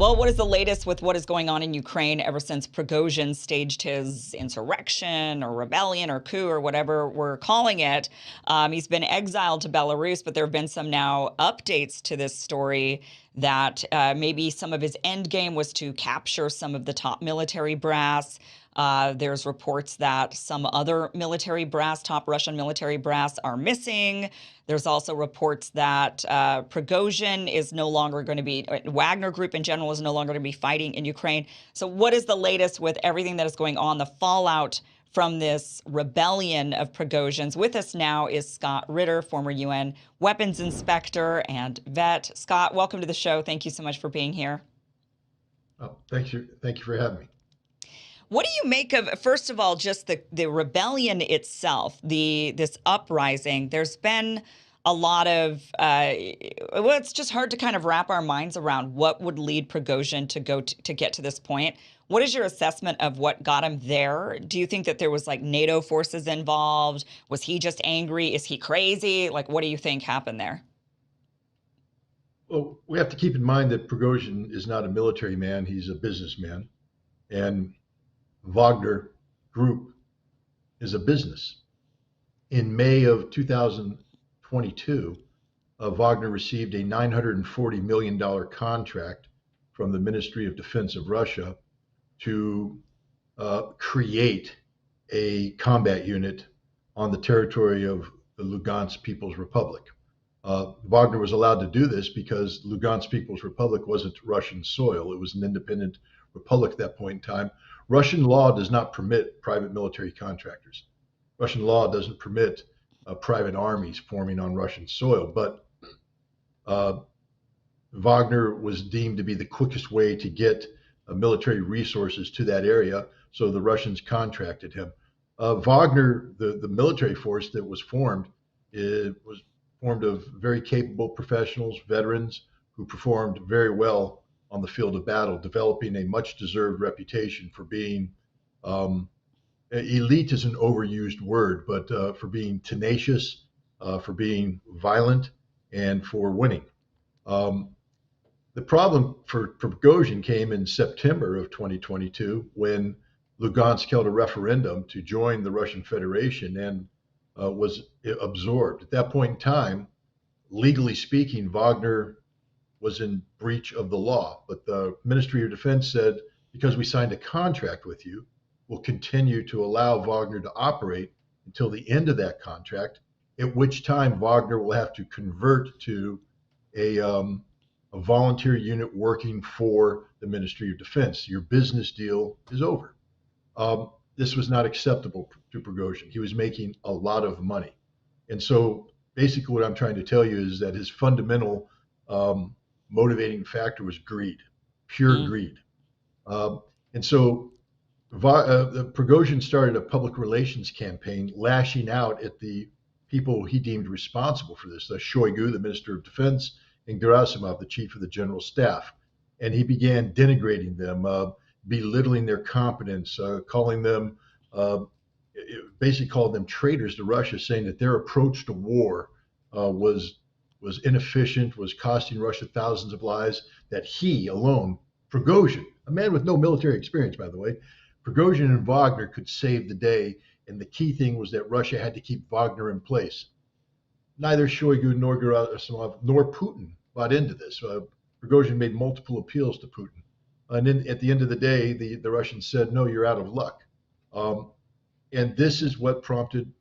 Well, what is the latest with what is going on in Ukraine ever since Prigozhin staged his insurrection or rebellion or coup or whatever we're calling it? He's been exiled to Belarus, but there have been some now updates to this story that maybe some of his end game was to capture some of the top military brass. There's reports that some other military brass, top Russian military brass, are missing. There's also reports that Prigozhin is no longer going to be, Wagner Group in general is no longer going to be fighting in Ukraine. So, what is the latest with everything that is going on, the fallout from this rebellion of Prigozhin's? With us now is Scott Ritter, former UN weapons inspector and vet. Scott, welcome to the show. Thank you so much for being here. Oh, thank you. Thank you for having me. What do you make of, first of all, just the rebellion itself, this uprising? There's been a lot of, well, it's just hard to kind of wrap our minds around what would lead Prigozhin to get to this point. What is your assessment of what got him there? Do you think that there was like NATO forces involved? Was he just angry? Is he crazy? Like, what do you think happened there? Well, we have to keep in mind that Prigozhin is not a military man. He's a businessman. And Wagner Group is a business. In May of 2022, Wagner received a $940 million contract from the Ministry of Defense of Russia to create a combat unit on the territory of the Lugansk People's Republic. Wagner was allowed to do this because Lugansk People's Republic wasn't Russian soil. It was an independent republic at that point in time. Russian law does not permit private military contractors. Russian law doesn't permit private armies forming on Russian soil. But Wagner was deemed to be the quickest way to get military resources to that area, so the Russians contracted him. Wagner, the military force that was formed, was formed of very capable professionals, veterans who performed very well on the field of battle, developing a much-deserved reputation for being, elite is an overused word, but for being tenacious, for being violent, and for winning. The problem for Prigozhin came in September of 2022 when Lugansk held a referendum to join the Russian Federation and was absorbed. At that point in time, legally speaking, Wagner was in breach of the law. But the Ministry of Defense said, because we signed a contract with you, we'll continue to allow Wagner to operate until the end of that contract, at which time Wagner will have to convert to a volunteer unit working for the Ministry of Defense. Your business deal is over. This was not acceptable to Prigozhin. He was making a lot of money. And so basically what I'm trying to tell you is that his fundamental motivating factor was greed, pure greed. And so Prigozhin started a public relations campaign lashing out at the people he deemed responsible for this, the Shoigu, the Minister of Defense, and Gerasimov, the Chief of the General Staff. And he began denigrating them, belittling their competence, calling them, basically called them traitors to Russia, saying that their approach to war was inefficient, was costing Russia thousands of lives, that he alone, Prigozhin, a man with no military experience, by the way, Prigozhin and Wagner could save the day. And the key thing was that Russia had to keep Wagner in place. Neither Shoigu nor Gerasimov nor Putin bought into this. Prigozhin made multiple appeals to Putin. And then at the end of the day, the Russians said, no, you're out of luck. And this is what prompted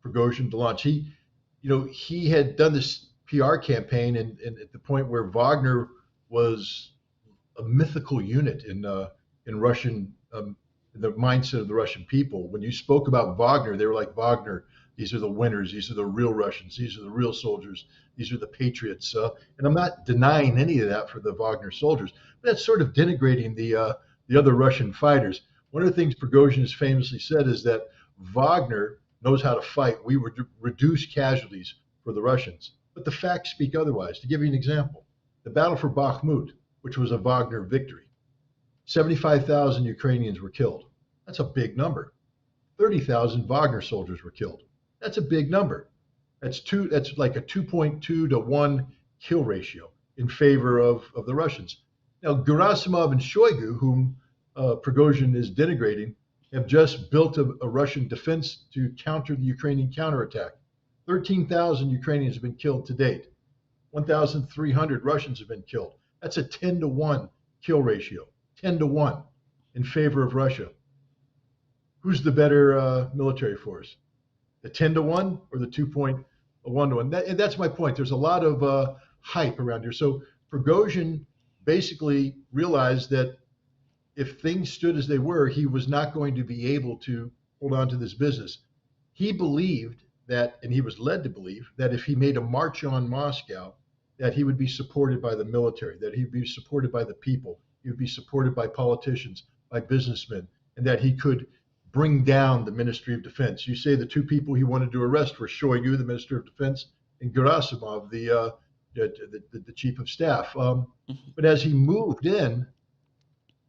Prigozhin to launch. He had done this PR campaign and at the point where Wagner was a mythical unit in Russian, the mindset of the Russian people. When you spoke about Wagner, they were like, Wagner, these are the winners. These are the real Russians. These are the real soldiers. These are the patriots. And I'm not denying any of that for the Wagner soldiers, but that's sort of denigrating the other Russian fighters. One of the things Prigozhin has famously said is that Wagner knows how to fight. We reduce casualties for the Russians. But the facts speak otherwise. To give you an example, the battle for Bakhmut, which was a Wagner victory, 75,000 Ukrainians were killed. That's a big number. 30,000 Wagner soldiers were killed. That's a big number. That's like a 2.2 to 1 kill ratio in favor of the Russians. Now, Gerasimov and Shoigu, whom Prigozhin is denigrating, have just built a Russian defense to counter the Ukrainian counterattack. 13,000 Ukrainians have been killed to date. 1,300 Russians have been killed. That's a 10-to-1 kill ratio, 10-to-1 in favor of Russia. Who's the better military force? The 10-to-1 or the 2.1-to-1? That's my point. There's a lot of hype around here. So Prigozhin basically realized that if things stood as they were, he was not going to be able to hold on to this business. He believed that, and he was led to believe, that if he made a march on Moscow, that he would be supported by the military, that he'd be supported by the people, he would be supported by politicians, by businessmen, and that he could bring down the Ministry of Defense. You say the two people he wanted to arrest were Shoigu, the Minister of Defense, and Gerasimov, the chief of staff. But as he moved in,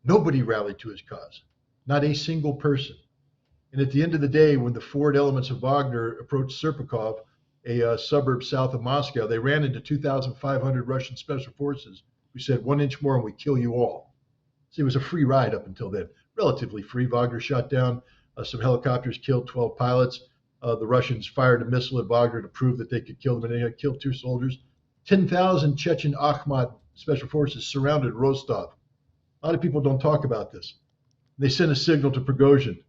nobody rallied to his cause, not a single person. And at the end of the day, when the forward elements of Wagner approached Serpukhov, a suburb south of Moscow, they ran into 2,500 Russian special forces who said, 1 inch more and we kill you all. So it was a free ride up until then, relatively free. Wagner shot down some helicopters, killed 12 pilots. The Russians fired a missile at Wagner to prove that they could kill them, and they had killed 2 soldiers. 10,000 Chechen Akhmat special forces surrounded Rostov. A lot of people don't talk about this. They sent a signal to Prigozhin.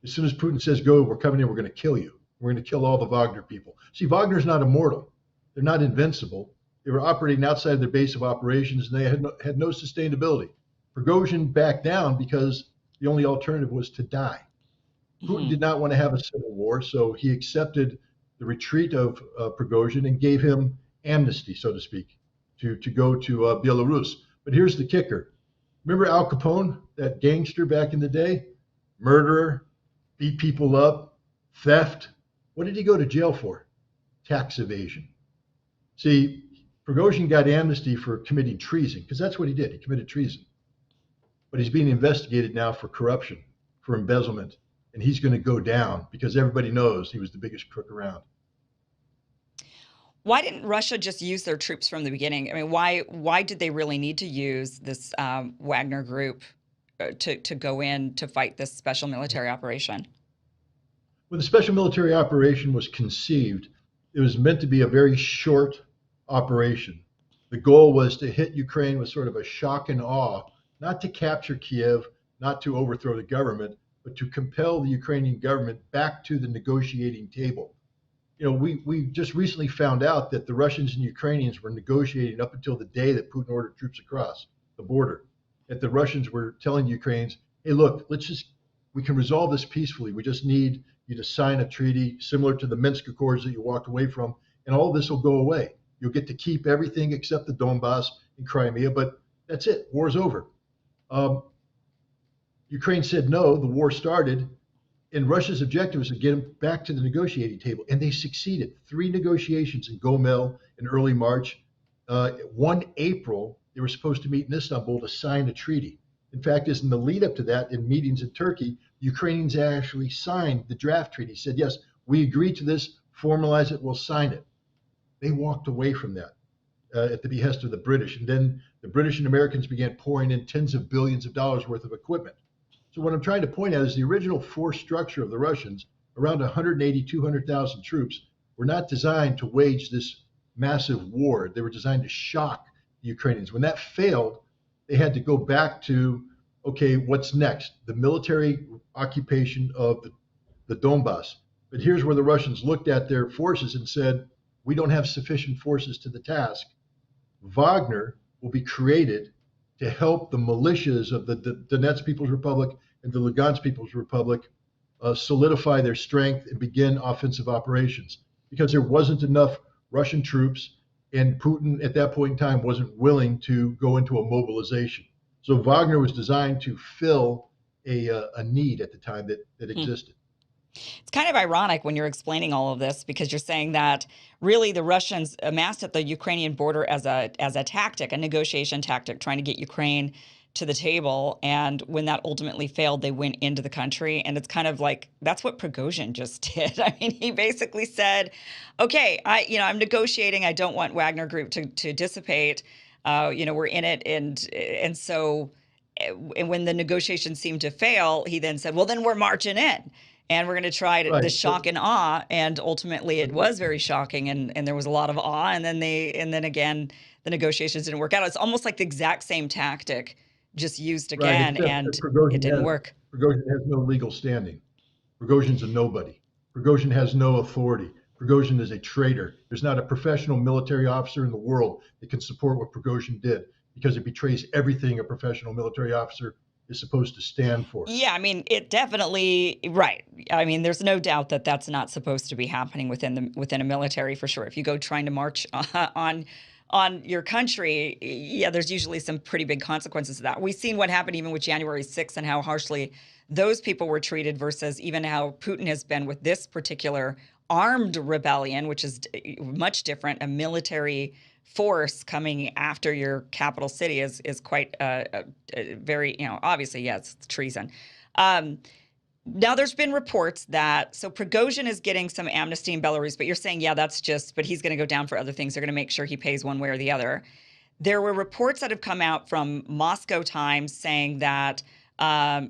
As soon as Putin says go, we're coming in, we're going to kill you. We're going to kill all the Wagner people. See, Wagner's not immortal. They're not invincible. They were operating outside their base of operations, and they had no sustainability. Prigozhin backed down because the only alternative was to die. Putin did not want to have a civil war, so he accepted the retreat of Prigozhin and gave him amnesty, so to speak, to go to Belarus. But here's the kicker. Remember Al Capone, that gangster back in the day? Murderer, beat people up, theft. What did he go to jail for? Tax evasion. See, Prigozhin got amnesty for committing treason, because that's what he did. He committed treason. But he's being investigated now for corruption, for embezzlement, and he's going to go down because everybody knows he was the biggest crook around. Why didn't Russia just use their troops from the beginning? I mean, why did they really need to use this Wagner group to go in to fight this special military operation? When the special military operation was conceived, it was meant to be a very short operation. The goal was to hit Ukraine with sort of a shock and awe, not to capture Kiev, not to overthrow the government, but to compel the Ukrainian government back to the negotiating table. You know, we just recently found out that the Russians and Ukrainians were negotiating up until the day that Putin ordered troops across the border. That the Russians were telling the Ukrainians, hey, look, we can resolve this peacefully. We just need you to sign a treaty similar to the Minsk Accords that you walked away from, and all this will go away. You'll get to keep everything except the Donbass and Crimea, but that's it. War's over. Ukraine said no, the war started, and Russia's objective was to get them back to the negotiating table, and they succeeded. 3 negotiations in Gomel in early March. 1 April, they were supposed to meet in Istanbul to sign a treaty. In fact, as in the lead up to that, in meetings in Turkey, the Ukrainians actually signed the draft treaty, said, yes, we agree to this, formalize it, we'll sign it. They walked away from that at the behest of the British. And then the British and Americans began pouring in tens of billions of dollars worth of equipment. So what I'm trying to point out is the original force structure of the Russians, around 180, 200,000 troops, were not designed to wage this massive war. They were designed to shock the Ukrainians. When that failed, they had to go back to, okay, what's next? The military occupation of the Donbass. But here's where the Russians looked at their forces and said, we don't have sufficient forces to the task. Wagner will be created to help the militias of the Donetsk People's Republic and the Lugansk People's Republic solidify their strength and begin offensive operations, because there wasn't enough Russian troops, and Putin at that point in time wasn't willing to go into a mobilization. So Wagner was designed to fill a need at the time that existed. It's kind of ironic when you're explaining all of this, because you're saying that really the Russians amassed at the Ukrainian border as a tactic, a negotiation tactic, trying to get Ukraine to the table. And when that ultimately failed, they went into the country. And it's kind of like, that's what Prigozhin just did. I mean, he basically said, okay, I'm negotiating. I don't want Wagner Group to dissipate. We're in it, and so and when the negotiations seemed to fail, he then said, "Well, then we're marching in, and we're going to try the Right. shock and awe." And ultimately, it was very shocking, and there was a lot of awe. And then again, the negotiations didn't work out. It's almost like the exact same tactic, just used Right. again, Except and that it didn't work. Prigozhin has no legal standing. Prigozhin's a nobody. Prigozhin has no authority. Prigozhin is a traitor. There's not a professional military officer in the world that can support what Prigozhin did because it betrays everything a professional military officer is supposed to stand for. Yeah, I mean, it definitely right. I mean, there's no doubt that that's not supposed to be happening within a military for sure. If you go trying to march on your country, yeah, there's usually some pretty big consequences to that. We've seen what happened even with January 6th and how harshly those people were treated versus even how Putin has been with this particular armed rebellion, which is much different. A military force coming after your capital city is quite very, obviously, yes, it's treason. Um, Now there's been reports that Prigozhin is getting some amnesty in Belarus, but you're saying, yeah, but he's going to go down for other things. They're going to make sure he pays one way or the other. There were reports that have come out from Moscow Times saying that General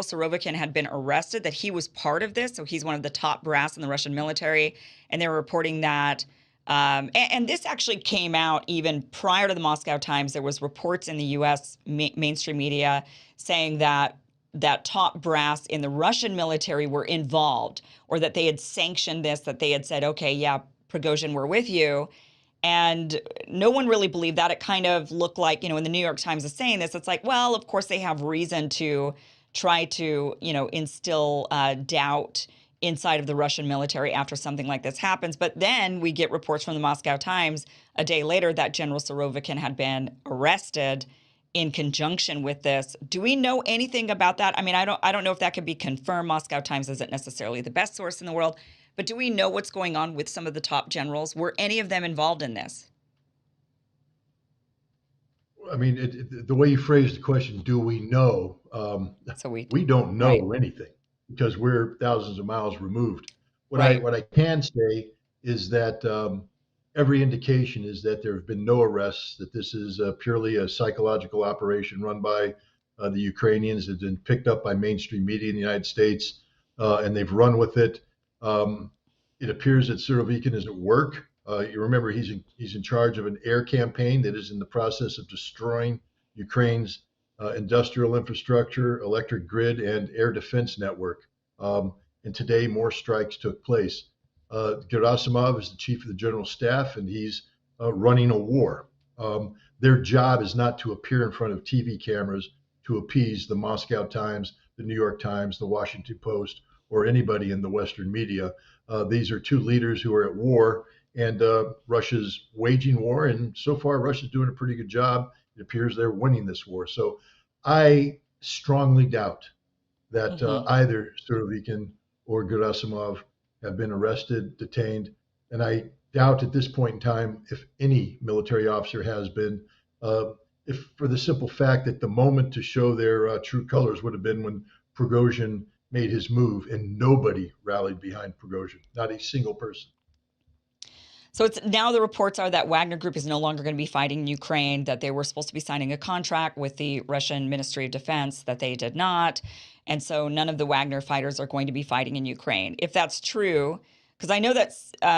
Surovikin had been arrested, that he was part of this. So he's one of the top brass in the Russian military. And they were reporting that, and this actually came out even prior to the Moscow Times. There was reports in the U.S. Mainstream media saying that top brass in the Russian military were involved, or that they had sanctioned this, that they had said, okay, yeah, Prigozhin, we're with you. And no one really believed that. It kind of looked like, when the New York Times is saying this, it's like, well, of course they have reason to try to, instill doubt inside of the Russian military after something like this happens. But then we get reports from the Moscow Times a day later that General Surovikin had been arrested in conjunction with this. Do we know anything about that? I mean, I don't know if that could be confirmed. Moscow Times isn't necessarily the best source in the world. But do we know what's going on with some of the top generals? Were any of them involved in this? I mean, the way you phrased the question, do we know? So we, We don't right, know anything because we're thousands of miles removed. right. What I can say is that every indication is that there have been no arrests. That this is purely a psychological operation run by the Ukrainians. It's been picked up by mainstream media in the United States, and they've run with it. Um, it appears that Surovikin is at work. You remember he's in charge of an air campaign that is in the process of destroying Ukraine's industrial infrastructure, electric grid, and air defense network. And today, more strikes took place. Gerasimov is the chief of the general staff, and he's running a war. Their job is not to appear in front of TV cameras to appease the Moscow Times, the New York Times, the Washington Post, or anybody in the Western media. These are two leaders who are at war, and Russia's waging war, and so far Russia's doing a pretty good job. It appears they're winning this war. So I strongly doubt that Hmm. either Surovikin or Gerasimov have been arrested, detained, and I doubt at this point in time if any military officer has been. If for the simple fact that the moment to show their true colors would have been when Prigozhin made his move, and nobody rallied behind Prigozhin, not a single person. So it's now the reports are that Wagner Group is no longer going to be fighting in Ukraine, that they were supposed to be signing a contract with the Russian Ministry of Defense, that they did not. And so none of the Wagner fighters are going to be fighting in Ukraine. If that's true, because I know that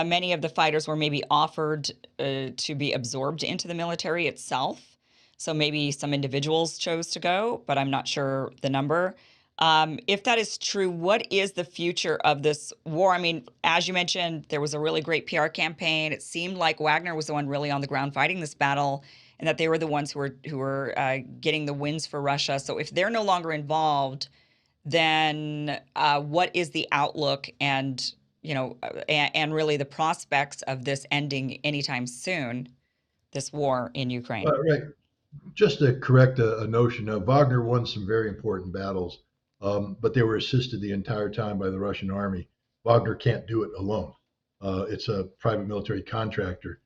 many of the fighters were maybe offered to be absorbed into the military itself. So maybe some individuals chose to go, but I'm not sure the number. If that is true, what is the future of this war? I mean, as you mentioned, there was a really great PR campaign. It seemed like Wagner was the one really on the ground fighting this battle, and that they were the ones who were getting the wins for Russia. So if they're no longer involved, then what is the outlook and and really the prospects of this ending anytime soon? This war in Ukraine. Right. Just to correct a notion, Wagner won some very important battles, but they were assisted the entire time by the Russian army. Wagner can't do it alone. It's a private military contractor.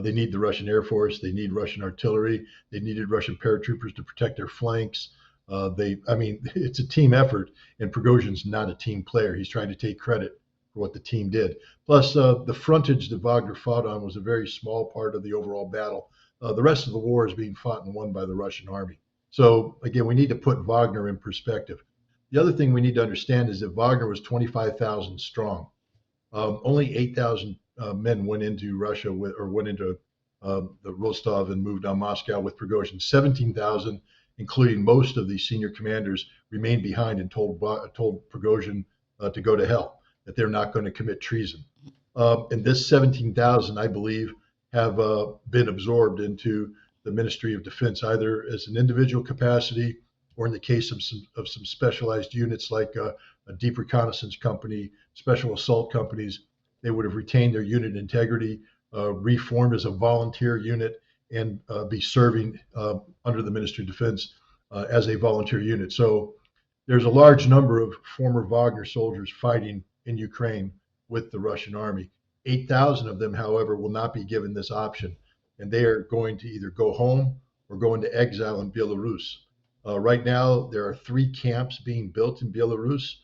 They need the Russian Air Force. They need Russian artillery. They needed Russian paratroopers to protect their flanks. I mean, it's a team effort, and Prigozhin's not a team player. He's trying to take credit for what the team did. Plus, the frontage that Wagner fought on was a very small part of the overall battle. The rest of the war is being fought and won by the Russian army. So again, we need to put Wagner in perspective. The other thing we need to understand is that Wagner was 25,000 strong. Only 8,000 men went into Russia or went into the Rostov and moved on Moscow with Prigozhin. 17,000, including most of the senior commanders, remained behind and told Prigozhin to go to hell, that they're not going to commit treason. And this 17,000, I believe, have been absorbed into the Ministry of Defense, either as an individual capacity or in the case of some specialized units like a deep reconnaissance company, special assault companies. They would have retained their unit integrity, reformed as a volunteer unit, and be serving under the Ministry of Defense as a volunteer unit. So there's a large number of former Wagner soldiers fighting in Ukraine with the Russian army. 8,000 of them, however, will not be given this option, and they are going to either go home or go into exile in Belarus. Right now, there are 3 camps being built in Belarus,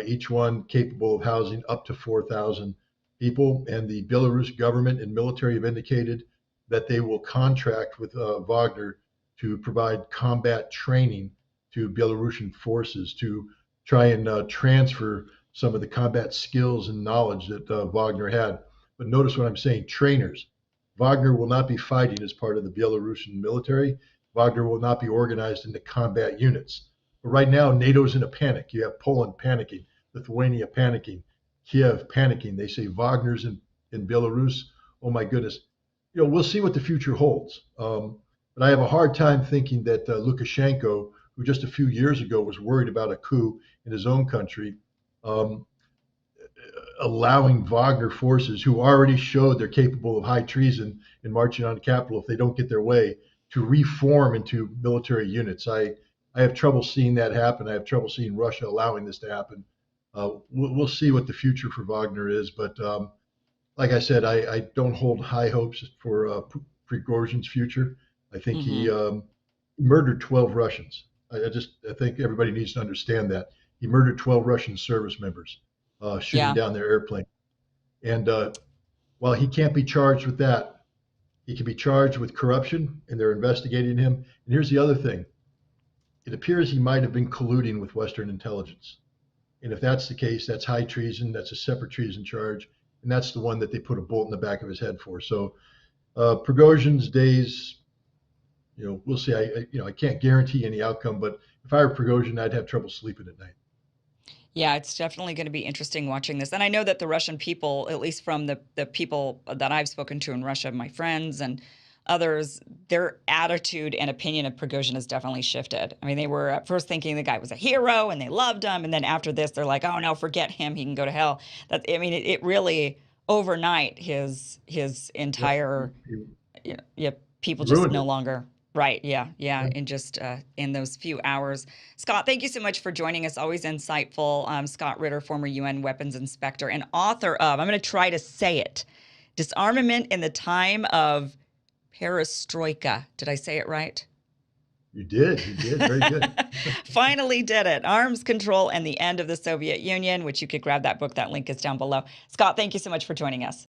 each one capable of housing up to 4,000 people. And the Belarus government and military have indicated that they will contract with Wagner to provide combat training to Belarusian forces to try and transfer some of the combat skills and knowledge that Wagner had. But notice what I'm saying, trainers. Wagner will not be fighting as part of the Belarusian military. Wagner will not be organized into combat units. But right now, NATO's in a panic. You have Poland panicking, Lithuania panicking, Kiev panicking. They say Wagner's in Belarus. Oh my goodness. We'll see what the future holds. But I have a hard time thinking that Lukashenko, who just a few years ago was worried about a coup in his own country, allowing Wagner forces, who already showed they're capable of high treason in marching on the capital if they don't get their way, to reform into military units. I have trouble seeing that happen. I have trouble seeing Russia allowing this to happen. We'll see what the future for Wagner is. But like I said, I don't hold high hopes for Prigozhin's future. I think he murdered 12 Russians. I think everybody needs to understand that. He murdered 12 Russian service members, shooting Yeah. down their airplane. And while he can't be charged with that, he can be charged with corruption, and they're investigating him. And here's the other thing. It appears he might have been colluding with Western intelligence. And if that's the case, that's high treason. That's a separate treason charge. And that's the one that they put a bullet in the back of his head for. So Prigozhin's days, we'll see. I can't guarantee any outcome, but if I were Prigozhin, I'd have trouble sleeping at night. Yeah, it's definitely going to be interesting watching this. And I know that the Russian people, at least from the people that I've spoken to in Russia, my friends and others, their attitude and opinion of Prigozhin has definitely shifted. I mean, they were at first thinking the guy was a hero and they loved him. And then after this, they're like, oh, no, forget him. He can go to hell. It really, overnight, his entire, people He just ruined no it. longer. Right. Yeah. Yeah. Yeah. In those few hours. Scott, thank you so much for joining us. Always insightful. Scott Ritter, former UN weapons inspector and author of, I'm going to try to say it, Disarmament in the Time of Perestroika. Did I say it right? You did. Very good. Finally did it. Arms Control and the End of the Soviet Union, which you could grab that book. That link is down below. Scott, thank you so much for joining us.